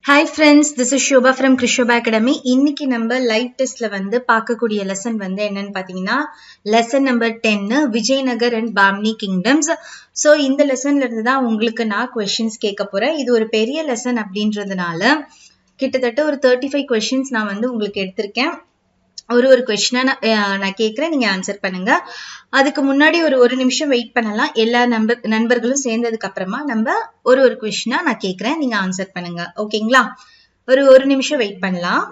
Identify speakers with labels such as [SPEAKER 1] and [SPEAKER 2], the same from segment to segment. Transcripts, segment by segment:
[SPEAKER 1] Hi friends, this is Shobha from Krishobha Academy. இன்னைக்கு நம்ம live டெஸ்ட்ல பார்க்கக்கூடிய லெசன் என்னன்னு பாத்தீங்கன்னா lesson number 10 Vijayanagar and Bahmani kingdoms. So இந்த லெசன்ல இருந்து தான் உங்களுக்கு நான் கொஸ்டின்ஸ் கேட்க போறேன். இது ஒரு பெரிய லெசன் அப்படின்றதுனால கிட்டத்தட்ட ஒரு 35 கொஸ்டின்ஸ் நான் உங்களுக்கு எடுத்திருக்கேன். ஒரு கொஸ்டினா நான் கேட்கிறேன், நீங்க ஆன்சர் பண்ணுங்க. அதுக்கு முன்னாடி ஒரு நிமிஷம் வெயிட் பண்ணலாம். எல்லா நண்பர்களும் சேர்ந்ததுக்கு அப்புறமா நம்ம ஒரு கொஸ்டினா நான் கேட்கிறேன், நீங்க ஆன்சர் பண்ணுங்க. ஓகேங்களா? ஒரு நிமிஷம் வெயிட் பண்ணலாம்.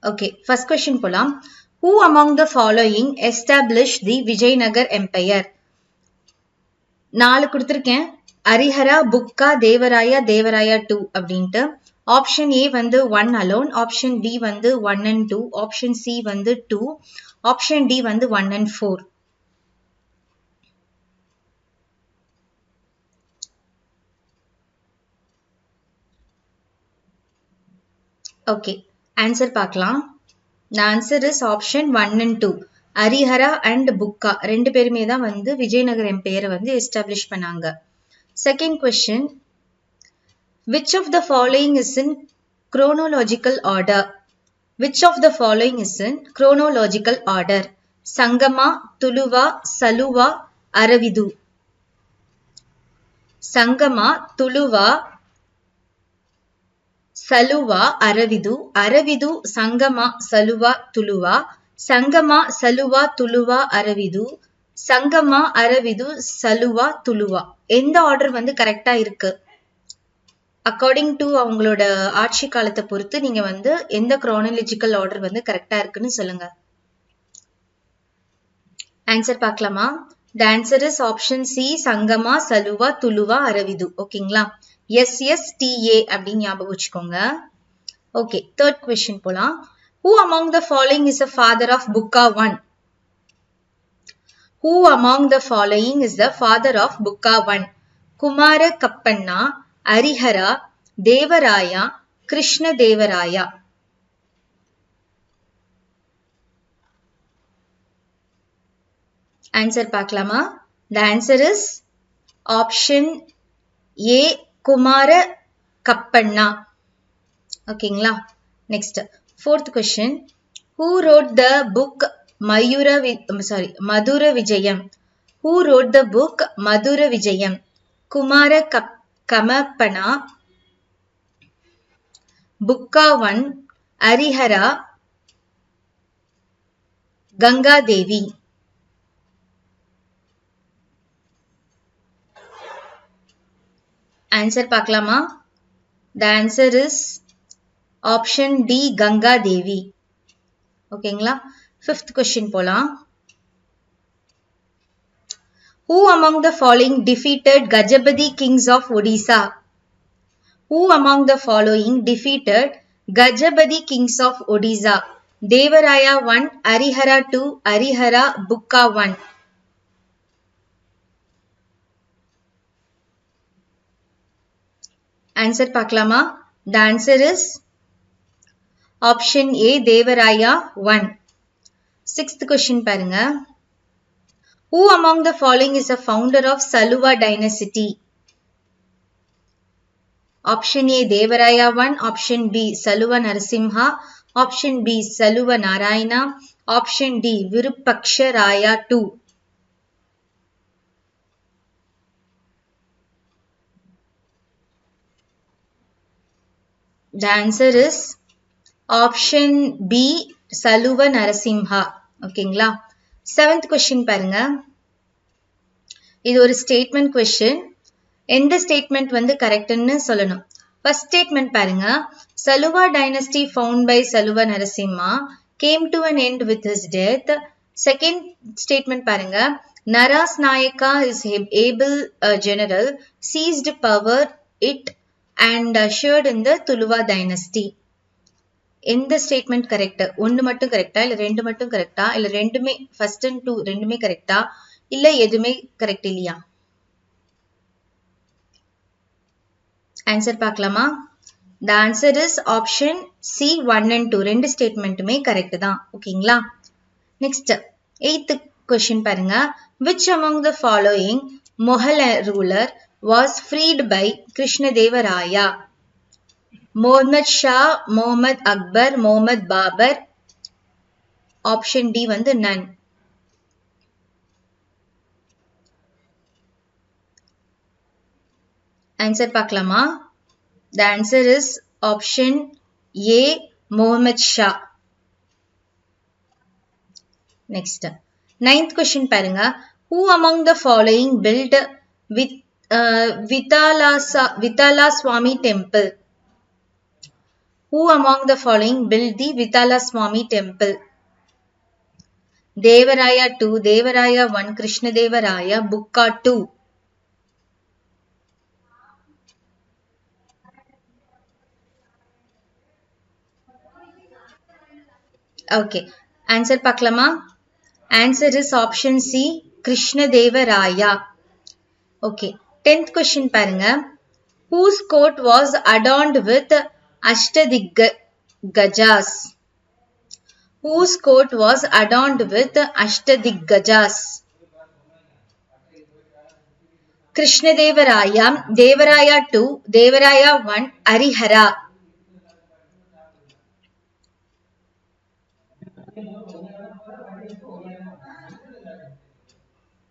[SPEAKER 1] Okay, first question போலாம். Who among the following established the Vijayanagar Empire? 4 கொடுத்திருக்கேன். ஹரிஹரா, புக்கா, தேவராயா, தேவராயா 2 அப்படின்ட்டு. Option A 1 alone, option B 1 and 2, option C 2, option D 1 and 4. Okay, answer பார்க்கலாம். The answer is option 1 and 2. Harihara and Bukka ரெண்டு பேருமே தான் விஜயநகர் எம்பையரை எஸ்டாப்ளிஷ் பண்ணாங்க. Second question, which of the following is in chronological order? Which of the following is in chronological order? Sangma, Tuluva, சலுவா, அரவிது. Sangma, Tuluva, சலுவா, அரவிது. அரவிது, Sangma, சலுவா, Tuluva. Sangma, சலுவா, Tuluva, அரவிது. Sangma, அரவிது, சலுவா, Tuluva. எந்த order கரெக்டா இருக்கு? According to அவங்களோட ஆட்சி காலத்தை பொறுத்து நீங்க எந்த குரோனாலஜிக்கல் ஆர்டர் கரெக்டா இருக்குன்னு சொல்லுங்க. ஆன்சர் பார்க்கலாமா? The answer is option C, Sangma, சலுவா, Tuluva, அரவிது. ஓகேங்களா? SSTA அப்படின்னு ஞாபகம் வச்சுக்கோங்க. ஓகே, தேர்ட் கொஸ்டின் போலாம். Who among the following is the father of Bukka 1? Who among the following is the father of Bukka 1? Kumara Kampana, Harihara, Devaraya, Krishna Devaraya. Answer பார்க்கலாமா? The answer is option A, Kumara Kampana. ஓகேங்களா? Next fourth question. Who wrote the book Madhura Vijayam? Who wrote the book Madhura விஜயம்? குமார கமப்பனா, புக்கா 1, Harihara, Ganga Devi. Answer பார்க்கலாமா? The answer is option D, Ganga Devi. ஓகேங்களா? Fifth question போலாம். Who among the following defeated Gajapati kings of Odisha? Who among the following defeated Gajapati kings of Odisha? Devaraya 1, Harihara 2, Harihara, Bukka 1. Answer பார்க்கலாமா? The answer is option A, Devaraya 1. Sixth question பாருங்க. Who among the following is a founder of Saluva dynasty? Option A, Devaraya 1, option B, Saluva Narasimha, option B, Saluva Narayana, option D, Virupaksha Raya 2. The answer is option B, Saluva Narasimha. ஓகேங்களா? Seventh question பாருங்க. இது ஒரு statement question. எந்த statement கரெக்ட்னு சொல்லணும். First statement பாருங்க. Saluva dynasty found by Saluva Narasimha came to an end with his death. Second statement பாருங்க. Naras Nayaka is able general seized power it and assured in the Tuluva dynasty. எந்த statement correct? ஒன்னு மட்டும் கரெக்டா இல்ல ரெண்டு மட்டும் கரெக்டா இல்ல ரெண்டுமே ஃபர்ஸ்ட் அண்ட் டூ ரெண்டுமே கரெக்டா இல்ல எதுவுமே கரெக்ட் இல்லையா? ஆன்சர் பார்க்கலாமா? The answer is option C 1 and 2 ரெண்டு ஸ்டேட்மெண்ட்டுமே கரெக்ட் தான். ஓகேங்களா? நெக்ஸ்ட் 8th question பாருங்க. Which among the following Mughal ruler was freed by Krishnadevaraya? Muhammad Shah, Muhammad Akbar, Muhammad Babar. Option D வந்து none. ஆன்சர் பார்க்கலாமா? The answer is option A Muhammad Shah. Next 9th question பாருங்க. Who among the following built Vitala Swami temple? Who among the following built the Vitala Swami temple? Devaraya 2, Devaraya 1, Krishnadevaraya, Bukka 2. Okay, answer பார்க்கலாமா? Answer is option C Krishnadevaraya. Okay, 10th question பாருங்க. Whose court was adorned with Ashtadikgajas? Whose court was adorned with Ashtadikgajas? Krishnadevaraya, Devaraya 2, Devaraya 1, Harihara.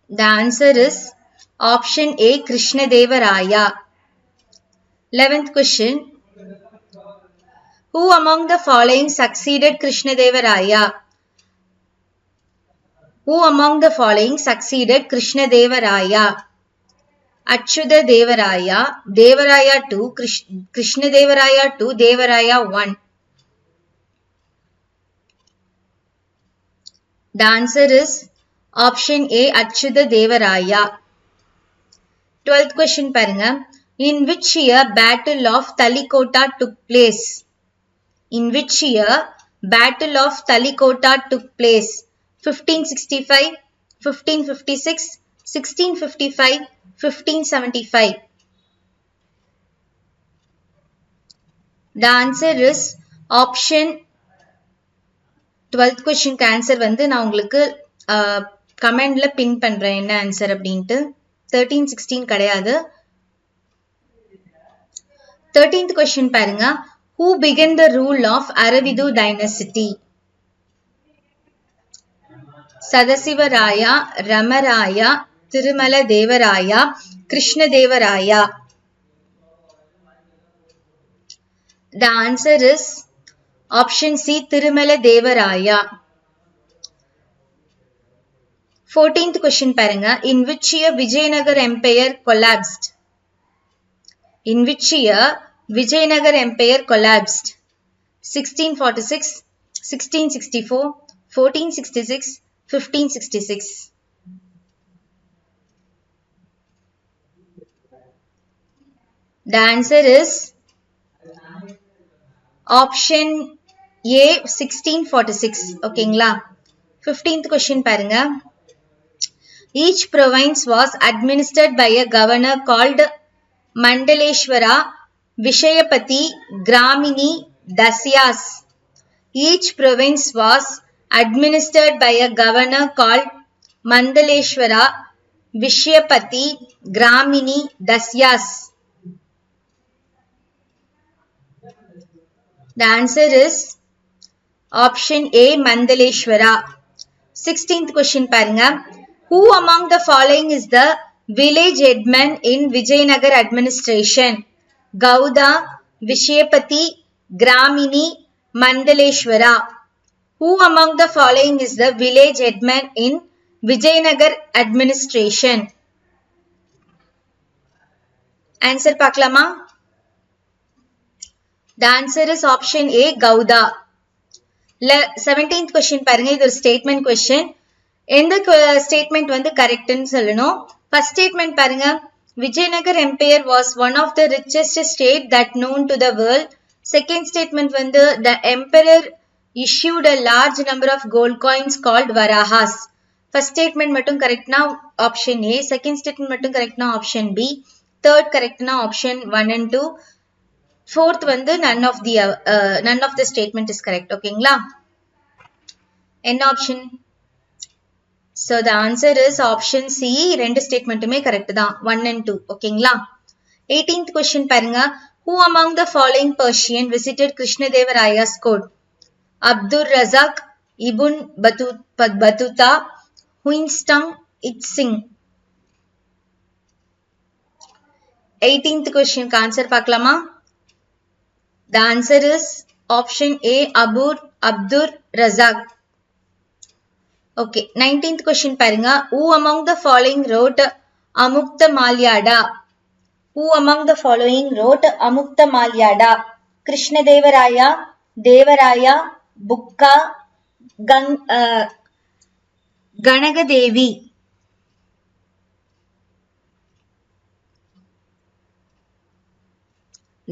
[SPEAKER 1] The answer is option A Krishnadevaraya. 11th question. Who among the following succeeded Krishnadevaraya? Who among the following succeeded Krishnadevaraya? Achyuta Devaraya, Devaraya 2, Krishnadevaraya 2, Devaraya 1. The answer is option A Achyuta Devaraya. 12th question பாருங்க. In which year Battle of Talikota took place? In which year Battle of Talikota took place? 1565, 1556, 1655, 1575. The answer is option 12th question answer வந்து நான் உங்களுக்கு கமெண்ட்ல பின் பண்றேன் என்ன answer அப்படின்ட்டு. 1316 கிடையாது. 13th question பாருங்க. Who began the rule of Aravidu dynasty? Sadasivaraya, Ramaraya, Tirumala Devaraya, Krishnadevaraya. The answer is option C Tirumala Devaraya. 14th question பாருங்க. In which year Vijayanagar Empire collapsed? In which year Vijayanagar Empire collapsed? 1646, 1664, 1466, 1566. The answer is option A 1646. ஓகேங்களா? 15th question பாருங்க. Each province was administered by a governor called Mandaleshwara, Vishayapati, Gramini, Dasyas. Each province was administered by a governor called Mandaleshwara, Vishayapati, Gramini, Dasyas. The answer is option A Mandaleshwara. 16th question பாருங்க. Who among the following is the village headman in Vijayanagar administration? Gauda, Vishayapati, Gramini, Mandaleshwara. Who among the following is the village headman in Vijayanagar administration? Answer பார்க்கலாமா? The answer is option A Gauda. 17th question பாருங்க. இது ஒரு statement question. எந்த statement வந்து கரெக்ட்னு சொல்லணும். First statement பாருங்க. Vijayanagar Empire was one of the richest state that known to the world. Second statement வந்து the emperor issued a large number of gold coins called varahas. First statement மட்டும் கரெக்ட்னா option A, second statement மட்டும் கரெக்ட்னா option B, third கரெக்ட்னா option 1 and 2, fourth வந்து none of the statement is correct. ஓகேங்களா? என்ன option? So the answer is option C. ரெண்டு ஸ்டேட்மெண்ட்டுமே correct தான், 1 and 2. ஓகேங்களா? 18th question பாருங்க. Who among the following Persian visited Krishnadevaraya's court? Abdur Razak, Ibn Battuta, Winston Singh. 18th question ka answer பார்க்கலாமா? The answer is option A, Abdur Razak. Okay, 19th question பாருங்க. Who among the following wrote Amukta Malyada? Who among the following wrote Amukta Malyada? Krishnadevaraya, Devaraya, Bukka, Ganagadevi.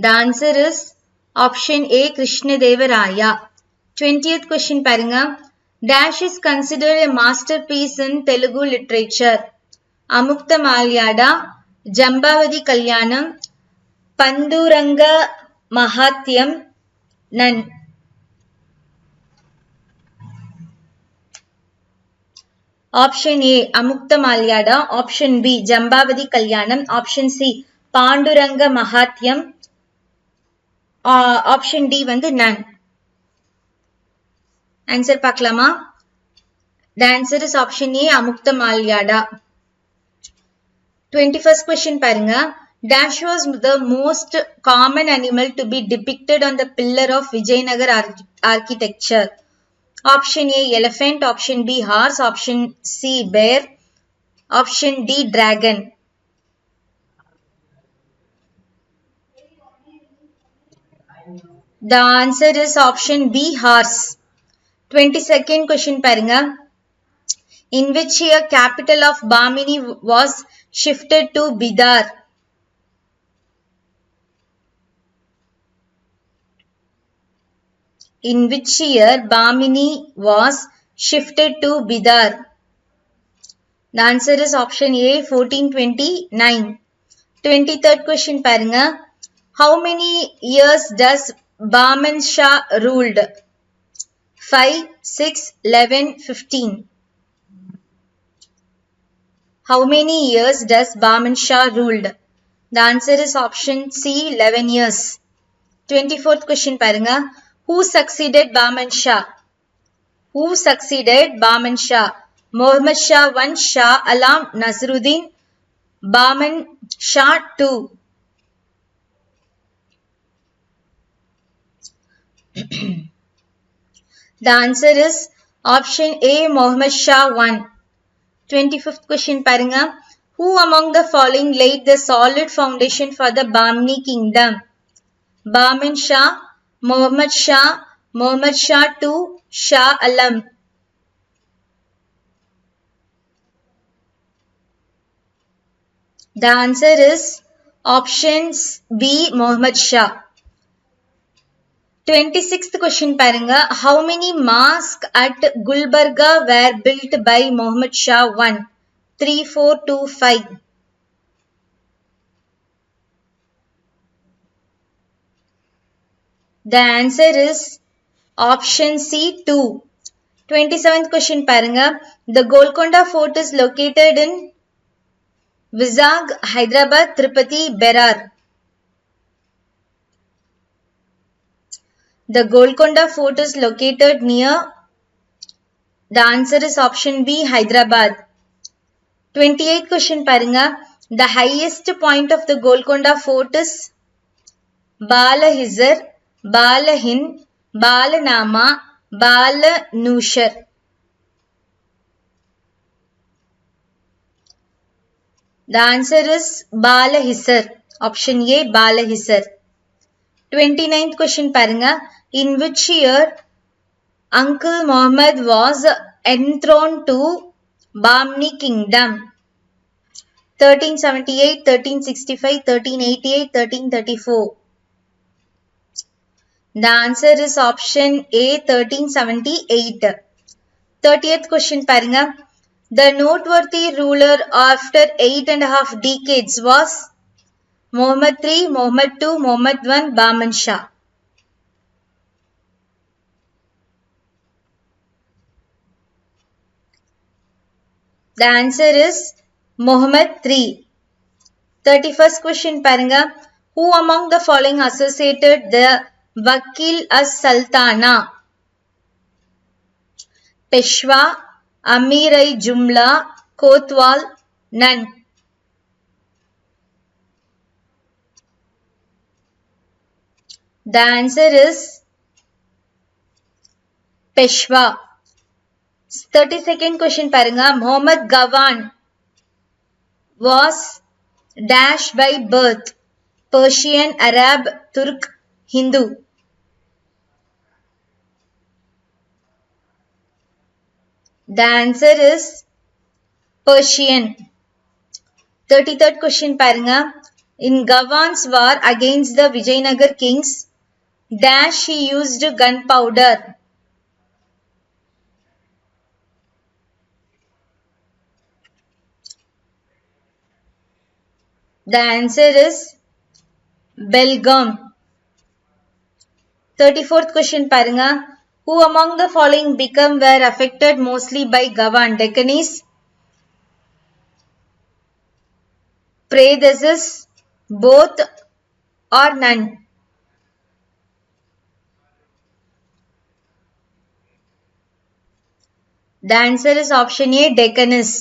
[SPEAKER 1] The answer is option A, Krishnadevaraya. 20th question பாருங்க. Dash is considered a masterpiece in Telugu literature. Amukta Malyada, Jambavati Kalyanam, Panduranga Mahatyam, none. Option A, Amukta Malyada. Option B, Jambavati Kalyanam. Option C, Panduranga Mahatyam. Option D வந்து none. Answer பார்க்கலாமா? The answer is option A, Amukta Malyada. 21st question பாருங்க. Dash was the most common animal to be depicted on the pillar of Vijayanagar architecture. Option A, elephant. Option B, horse. Option C, bear. Option D, dragon. The answer is option B, horse. 22nd question பாருங்க. In which year capital of Bamini was shifted to Bidar? In which year Bamini was shifted to Bidar? The answer is option A, 1429. 23rd question பாருங்க. How many years does Bahman Shah ruled? 5, 6, 11, 15. How many years does Bahman Shah ruled? The answer is option C, 11 years. 24th question பாருங்க. Who succeeded Bahman Shah? Who succeeded Bahman Shah? Muhammad Shah 1, Shah Alam, Nasruddin, Bahman Shah 2. The answer is option A, Muhammad Shah 1. 25th question பாருங்க. Who among the following laid the solid foundation for the Bahmani kingdom? Bahman Shah, Muhammad Shah 2, Shah Alam. The answer is options B, Muhammad Shah. 26th question பாருங்க. How many mosques at Gulbarga were built by Muhammad Shah 1? 3, 4, 2, 5. The answer is option C, 2. 27th question பாருங்க. The Golconda Fort is located in Vizag, Hyderabad, Tirupati, Berar. The Golconda Fort is located near. The answer is option B, Hyderabad. 28th question பாருங்க. The highest point of the Golconda Fort is Balahizar, Balahin, Balanama, Balanushar. The answer is Balahisar. Option A, Balahisar. 29th question பாருங்க. In which year Uncle Muhammad was enthroned to Bahmani kingdom? 1378, 1365, 1388, 1334. The answer is option A, 1378. 30th question பாருங்க. The noteworthy ruler after 8.5 decades was Muhammad III, Muhammad II, Muhammad I, Bahman Shah. The answer is Muhammad III. 31st question பாருங்க. Who among the following associated the Wakil as-Sultana? Peshwa, Amir-i-Jumla, Kotwal, none. The answer is Peshwa. 32nd question பாருங்க. Muhammad Gawan was dash by birth, Persian, Arab, Turk, Hindu. The answer is Persian. 33rd question பாருங்க. In Gawan's war against the Vijayanagar kings, dash he used gunpowder. The answer is Belgaum. 34th question பாருங்க. Who among the following were affected mostly by Gawan? Deccanese, Pradesis, both or none? The answer is option A, Deccanese.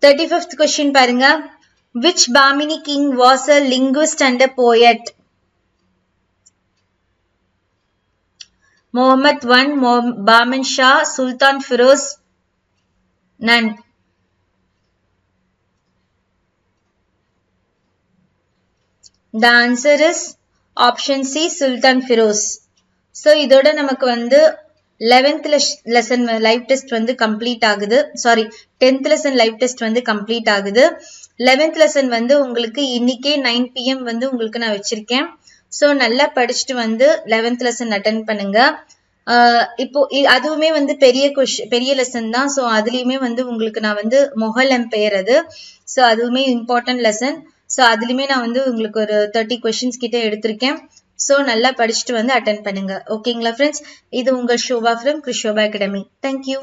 [SPEAKER 1] 35th question பாருங்க. Which Bahmini king was a linguist and a poet? Muhammad I, Bahman Shah, Sultan Firoz, none. The answer is option C, Sultan Firoz. So இதோட நமக்கு வந்து 11th lesson live test வந்து complete ஆகுது. Sorry, 10th lesson live test வந்து complete ஆகுது. 11th lesson வந்து உங்களுக்கு இன்னைக்கே 9 PM வந்து உங்களுக்கு நான் வச்சிருக்கேன். So நல்லா படிச்சுட்டு வந்து 11th lesson attend பண்ணுங்க. இப்போ அதுவுமே வந்து பெரிய லெசன் தான். ஸோ அதுலயுமே வந்து உங்களுக்கு நான் வந்து மொஹல் எம்பையர் அது. ஸோ அதுவுமே இம்பார்ட்டன்ட் லெசன். ஸோ அதுலயுமே நான் வந்து உங்களுக்கு ஒரு 30 questions கிட்ட எடுத்திருக்கேன். ஸோ நல்லா படிச்சுட்டு வந்து அட்டென்ட் பண்ணுங்க. ஓகேங்களா ஃப்ரெண்ட்ஸ்? இது உங்கள் ஷோபா ஃப்ரம் கிறிஷோபா அகாடமி. தேங்க்யூ.